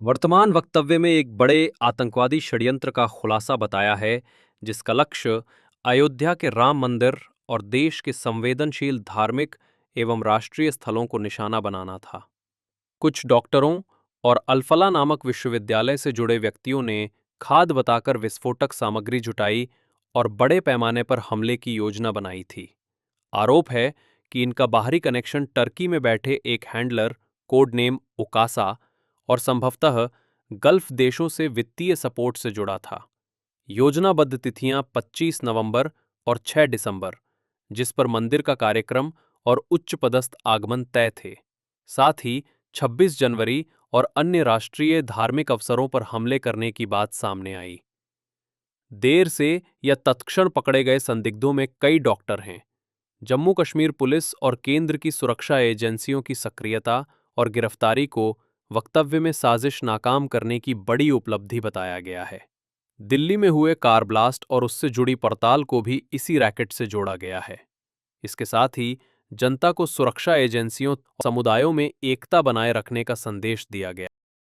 वर्तमान वक्तव्य में एक बड़े आतंकवादी षड्यंत्र का खुलासा बताया है, जिसका लक्ष्य अयोध्या के राम मंदिर और देश के संवेदनशील धार्मिक एवं राष्ट्रीय स्थलों को निशाना बनाना था। कुछ डॉक्टरों और अल्फला नामक विश्वविद्यालय से जुड़े व्यक्तियों ने खाद बताकर विस्फोटक सामग्री जुटाई और बड़े पैमाने पर हमले की योजना बनाई थी। आरोप है कि इनका बाहरी कनेक्शन टर्की में बैठे एक हैंडलर कोड नेम उकासा और संभवतः गल्फ देशों से वित्तीय सपोर्ट से जुड़ा था। योजनाबद्ध तिथियां 25 नवंबर और 6 दिसंबर, जिस पर मंदिर का कार्यक्रम और उच्च पदस्थ आगमन तय थे। साथ ही 26 जनवरी और अन्य राष्ट्रीय धार्मिक अवसरों पर हमले करने की बात सामने आई। देर से या तत्क्षण पकड़े गए संदिग्धों में कई डॉक्टर हैं। जम्मू कश्मीर पुलिस और केंद्र की सुरक्षा एजेंसियों की सक्रियता और गिरफ्तारी को वक्तव्य में साजिश नाकाम करने की बड़ी उपलब्धि बताया गया है। दिल्ली में हुए कार ब्लास्ट और उससे जुड़ी पड़ताल को भी इसी रैकेट से जोड़ा गया है। इसके साथ ही जनता को सुरक्षा एजेंसियों और समुदायों में एकता बनाए रखने का संदेश दिया गया।